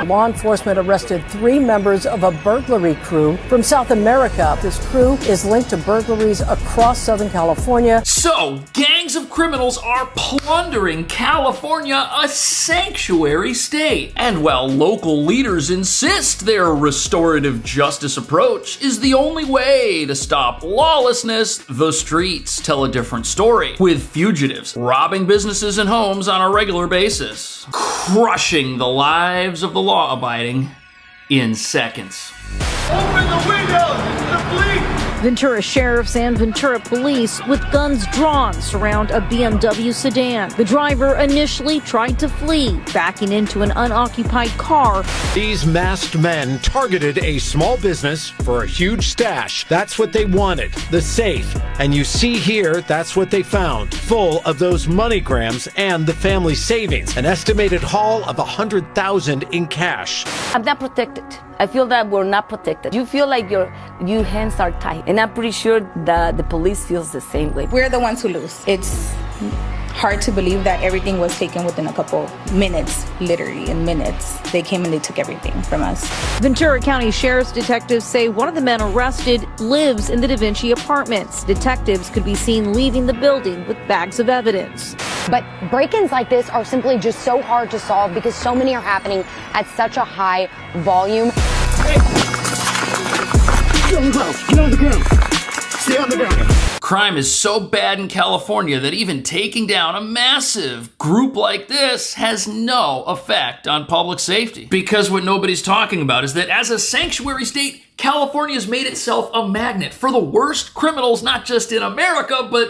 Law enforcement arrested 3 members of a burglary crew from South America. This crew is linked to burglaries across Southern California. So, gangs of criminals are plundering California, a sanctuary state. And while local leaders insist their restorative justice approach is the only way to stop lawlessness, the streets tell a different story, with fugitives robbing businesses and homes on a regular basis, crushing the lives of the law-abiding in seconds. Open the windows! The police! Ventura sheriffs and Ventura police with guns drawn surround a BMW sedan. The driver initially tried to flee, backing into an unoccupied car. These masked men targeted a small business for a huge stash. That's what they wanted, the safe. And you see here, that's what they found, full of those MoneyGrams and the family savings. An estimated haul of $100,000 in cash. I'm not protected. I feel that we're not protected. You feel like your hands are tied. And I'm pretty sure that the police feels the same way. We're the ones who lose. It's hard to believe that everything was taken within a couple minutes, literally in minutes. They came and they took everything from us. Ventura County Sheriff's detectives say one of the men arrested lives in the Da Vinci apartments. Detectives could be seen leaving the building with bags of evidence. But break-ins like this are simply just so hard to solve because so many are happening at such a high volume. Hey. Get on the ground. Get on the ground. Stay on the ground. Crime is so bad in California that even taking down a massive group like this has no effect on public safety. Because what nobody's talking about is that as a sanctuary state, California's made itself a magnet for the worst criminals, not just in America, but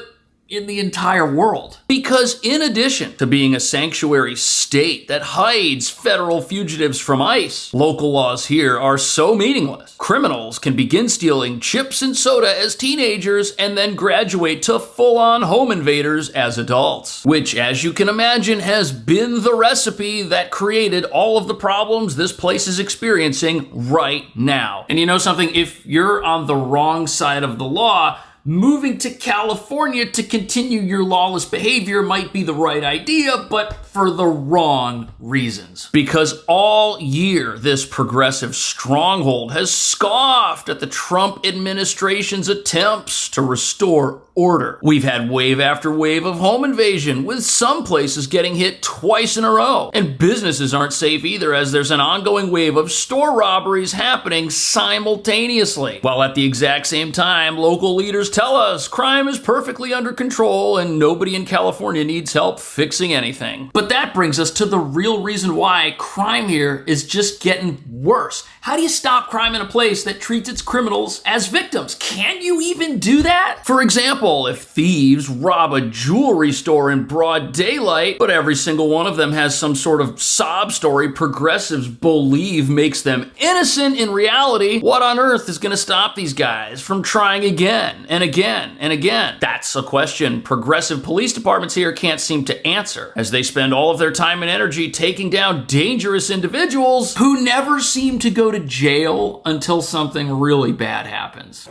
in the entire world. Because in addition to being a sanctuary state that hides federal fugitives from ICE, local laws here are so meaningless. Criminals can begin stealing chips and soda as teenagers and then graduate to full-on home invaders as adults. Which, as you can imagine, has been the recipe that created all of the problems this place is experiencing right now. And you know something? If you're on the wrong side of the law, moving to California to continue your lawless behavior might be the right idea, but for the wrong reasons. Because all year, this progressive stronghold has scoffed at the Trump administration's attempts to restore order. We've had wave after wave of home invasion, with some places getting hit twice in a row. And businesses aren't safe either, as there's an ongoing wave of store robberies happening simultaneously. While at the exact same time, local leaders tell us crime is perfectly under control and nobody in California needs help fixing anything. But that brings us to the real reason why crime here is just getting worse. How do you stop crime in a place that treats its criminals as victims? Can you even do that? For example, if thieves rob a jewelry store in broad daylight, but every single one of them has some sort of sob story progressives believe makes them innocent in reality, what on earth is going to stop these guys from trying again and again and again? That's a question progressive police departments here can't seem to answer, as they spend all of their time and energy taking down dangerous individuals who never seem to go to jail until something really bad happens.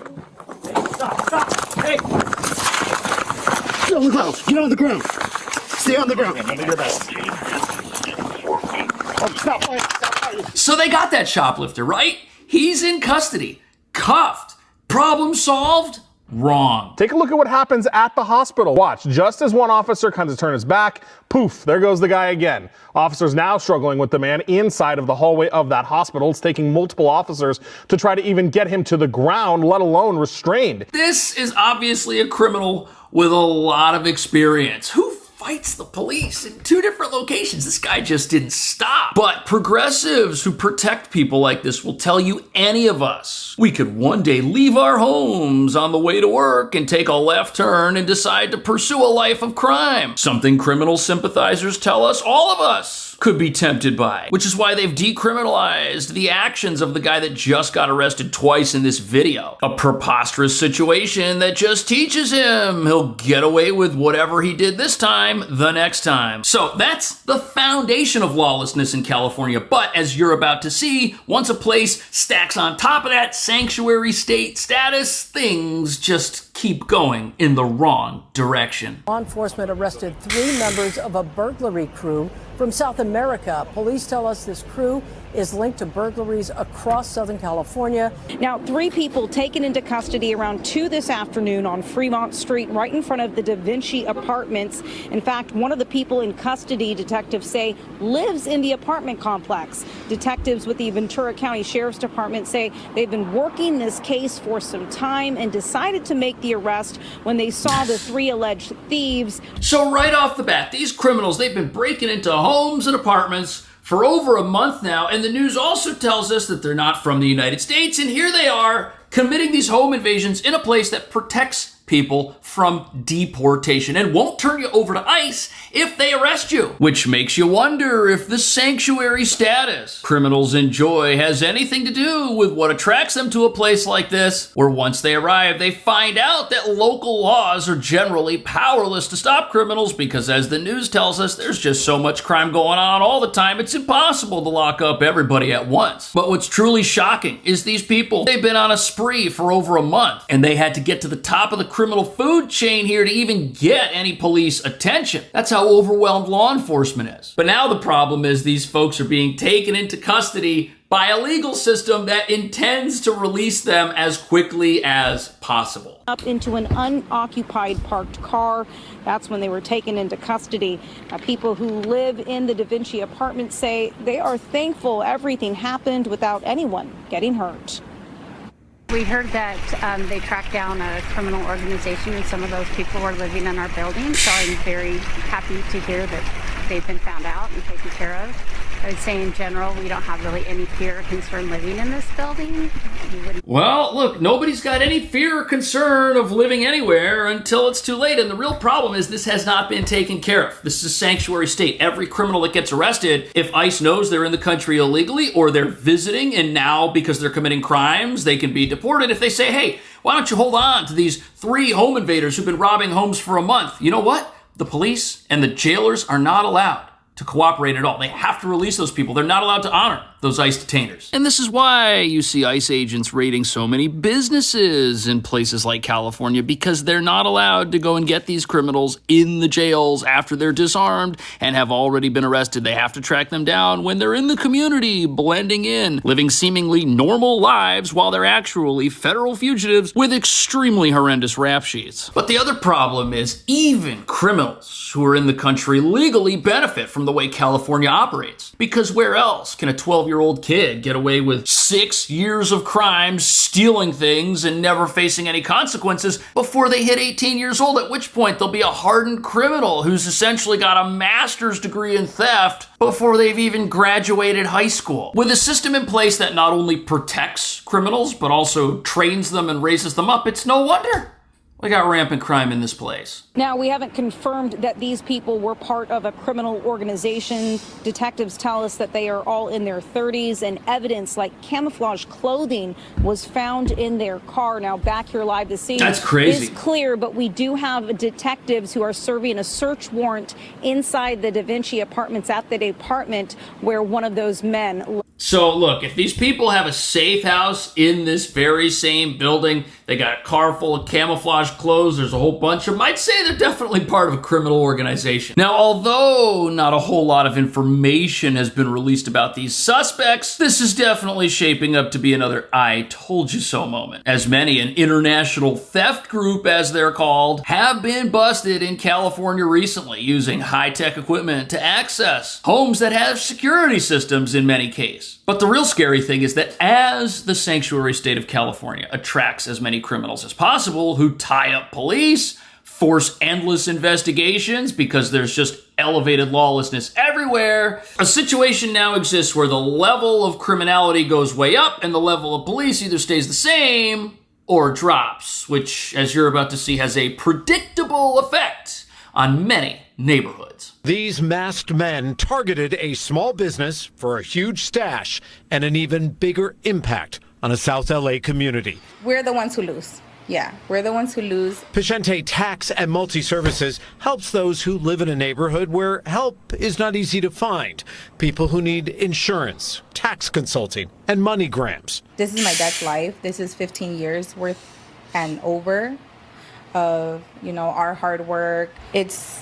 Hey, stop. Hey. Get on the ground. Get on the ground. Stay on the ground. Do your best. Oh, stop fighting. So they got that shoplifter, right? He's in custody, cuffed. Problem solved? Wrong. Take a look at what happens at the hospital. Watch, just as one officer comes to turn his back, poof, there goes the guy again. Officers now struggling with the man inside of the hallway of that hospital. It's taking multiple officers to try to even get him to the ground, let alone restrained. This is obviously a criminal with a lot of experience. Who fights the police in 2 different locations? This guy just didn't stop. But progressives who protect people like this will tell you any of us, we could one day leave our homes on the way to work and take a left turn and decide to pursue a life of crime. Something criminal sympathizers tell us all of us could be tempted by, which is why they've decriminalized the actions of the guy that just got arrested twice in this video. A preposterous situation that just teaches him he'll get away with whatever he did this time the next time. So that's the foundation of lawlessness in California. But as you're about to see, once a place stacks on top of that sanctuary state status, things just keep going in the wrong direction. Law enforcement arrested 3 members of a burglary crew from South America. America. Police tell us this crew is linked to burglaries across Southern California. Now, 3 people taken into custody around 2 this afternoon on Fremont Street, right in front of the Da Vinci Apartments. In fact, one of the people in custody, detectives say, lives in the apartment complex. Detectives with the Ventura County Sheriff's Department say they've been working this case for some time and decided to make the arrest when they saw the 3 alleged thieves. So right off the bat, these criminals, they've been breaking into homes and apartments for over a month now, and the news also tells us that they're not from the United States, and here they are committing these home invasions in a place that protects people from deportation and won't turn you over to ICE if they arrest you. Which makes you wonder if the sanctuary status criminals enjoy has anything to do with what attracts them to a place like this, where once they arrive, they find out that local laws are generally powerless to stop criminals because, as the news tells us, there's just so much crime going on all the time, it's impossible to lock up everybody at once. But what's truly shocking is these people, they've been on a spree for over a month, and they had to get to the top of the criminal food chain here to even get any police attention. That's how overwhelmed law enforcement is. But now the problem is these folks are being taken into custody by a legal system that intends to release them as quickly as possible. Up into an unoccupied parked car. That's when they were taken into custody. People who live in the Da Vinci Apartments say they are thankful everything happened without anyone getting hurt. We heard that they tracked down a criminal organization and some of those people were living in our building, so I'm very happy to hear that they've been found out and taken care of. I would say in general, we don't have really any fear or concern living in this building. Well, look, nobody's got any fear or concern of living anywhere until it's too late. And the real problem is this has not been taken care of. This is a sanctuary state. Every criminal that gets arrested, if ICE knows they're in the country illegally or they're visiting and now because they're committing crimes, they can be deported. If they say, hey, why don't you hold on to these 3 home invaders who've been robbing homes for a month? You know what? The police and the jailers are not allowed to cooperate at all. They have to release those people. They're not allowed to honor those ICE detainers. And this is why you see ICE agents raiding so many businesses in places like California, because they're not allowed to go and get these criminals in the jails after they're disarmed and have already been arrested. They have to track them down when they're in the community, blending in, living seemingly normal lives while they're actually federal fugitives with extremely horrendous rap sheets. But the other problem is even criminals who are in the country legally benefit from the way California operates. Because where else can a 12-year-old kid get away with 6 years of crime, stealing things, and never facing any consequences before they hit 18 years old, at which point they'll be a hardened criminal who's essentially got a master's degree in theft before they've even graduated high school. With a system in place that not only protects criminals, but also trains them and raises them up, it's no wonder we got rampant crime in this place. Now, we haven't confirmed that these people were part of a criminal organization. Detectives tell us that they are all in their 30s, and evidence like camouflage clothing was found in their car. Now, back here live, the scene That's crazy. is clear, but we do have detectives who are serving a search warrant inside the Da Vinci Apartments at the apartment where one of those men. So look, if these people have a safe house in this very same building, they got a car full of camouflage clothes, there's a whole bunch of them, I'd say they're definitely part of a criminal organization. Now, although not a whole lot of information has been released about these suspects, this is definitely shaping up to be another I told you so moment, as many an international theft group, as they're called, have been busted in California recently using high-tech equipment to access homes that have security systems in many cases. But the real scary thing is that as the sanctuary state of California attracts as many criminals as possible who tie up police, force endless investigations because there's just elevated lawlessness everywhere, a situation now exists where the level of criminality goes way up and the level of police either stays the same or drops, which, as you're about to see, has a predictable effect on many neighborhoods. These masked men targeted a small business for a huge stash and an even bigger impact on a South LA community. We're the ones who lose. Yeah, we're the ones who lose. Pichente Tax and Multi-Services helps those who live in a neighborhood where help is not easy to find. People who need insurance, tax consulting, and money grams. This is my dad's life. This is 15 years worth and over of, our hard work. It's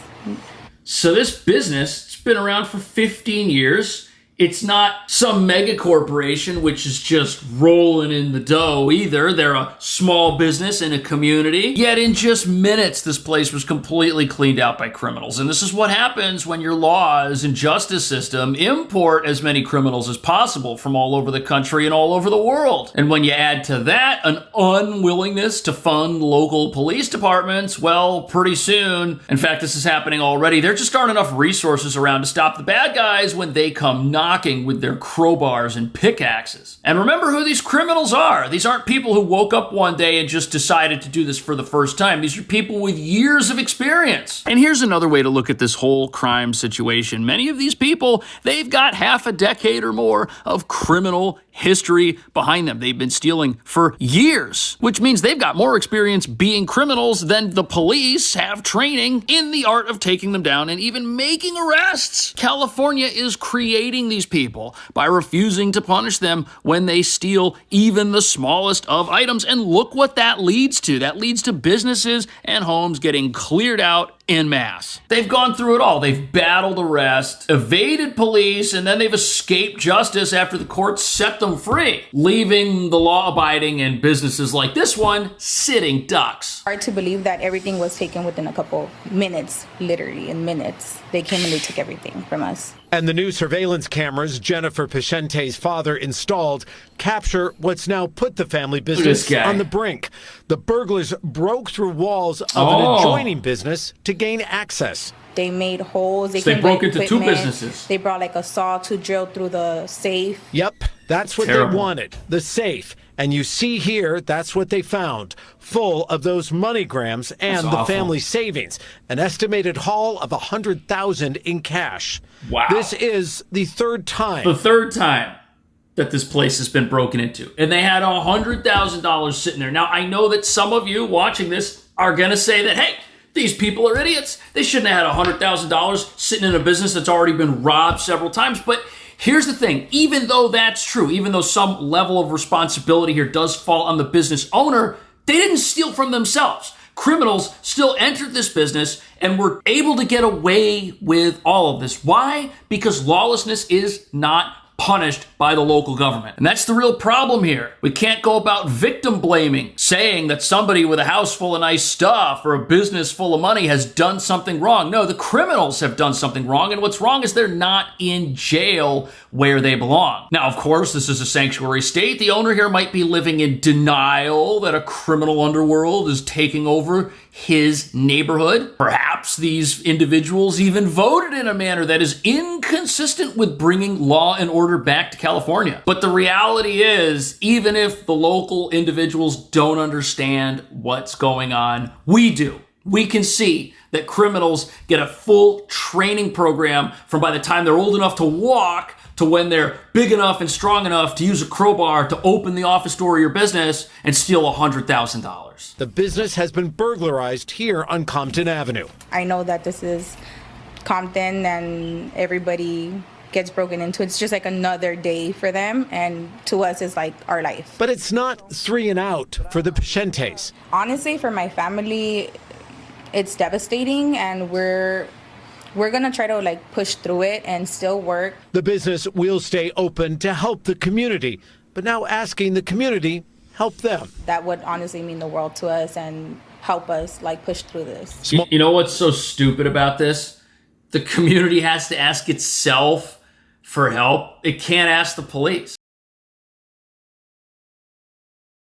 So this business, it's been around for 15 years. It's not some mega corporation which is just rolling in the dough either. They're a small business in a community. Yet in just minutes, this place was completely cleaned out by criminals. And this is what happens when your laws and justice system import as many criminals as possible from all over the country and all over the world. And when you add to that an unwillingness to fund local police departments, well, pretty soon, in fact, this is happening already, there just aren't enough resources around to stop the bad guys when they come knocking with their crowbars and pickaxes. And remember who these criminals are. These aren't people who woke up one day and just decided to do this for the first time. These are people with years of experience. And here's another way to look at this whole crime situation. Many of these people, they've got half a decade or more of criminal history behind them. They've been stealing for years, which means they've got more experience being criminals than the police have training in the art of taking them down and even making arrests. California is creating these people by refusing to punish them when they steal even the smallest of items. And look what that leads to. That leads to businesses and homes getting cleared out en masse. They've gone through it all. They've battled arrest, evaded police, and then they've escaped justice after the courts set them free, leaving the law-abiding and businesses like this one sitting ducks. Hard to believe that everything was taken within a couple minutes, literally in minutes. They came and they took everything from us. And the new surveillance cameras Jennifer Picente's father installed capture what's now put the family business on the brink. The burglars broke through walls of an adjoining business to gain access. They made holes. They broke into two businesses. They brought like a saw to drill through the safe. Yep, that's what they wanted, the safe. And you see here, that's what they found, full of those MoneyGrams and the family savings, an estimated haul of $100,000 in cash. Wow. This is the third time. The third time that this place has been broken into. And they had $100,000 sitting there. Now, I know that some of you watching this are going to say that, hey, these people are idiots. They shouldn't have had $100,000 sitting in a business that's already been robbed several times. But here's the thing. Even though that's true, even though some level of responsibility here does fall on the business owner, they didn't steal from themselves. Criminals still entered this business and were able to get away with all of this. Why? Because lawlessness is not punished by the local government. And that's the real problem here. We can't go about victim blaming, saying that somebody with a house full of nice stuff or a business full of money has done something wrong. No, the criminals have done something wrong, and what's wrong is they're not in jail where they belong. Now, of course, this is a sanctuary state. The owner here might be living in denial that a criminal underworld is taking over his neighborhood. Perhaps these individuals even voted in a manner that is inconsistent with bringing law and order back to California. But the reality is, even if the local individuals don't understand what's going on, we do. We can see that criminals get a full training program from by the time they're old enough to walk to when they're big enough and strong enough to use a crowbar to open the office door of your business and steal $100,000. The business has been burglarized here on Compton Avenue. I know that this is Compton and everybody gets broken into. It's just like another day for them, and to us it's like our life. But it's not 3 and out for the Picente's. Honestly, for my family, it's devastating, and we're gonna try to like push through it and still work. The business will stay open to help the community, but now asking the community help them. That would honestly mean the world to us and help us like push through this. You know what's so stupid about this? The community has to ask itself for help. It can't ask the police.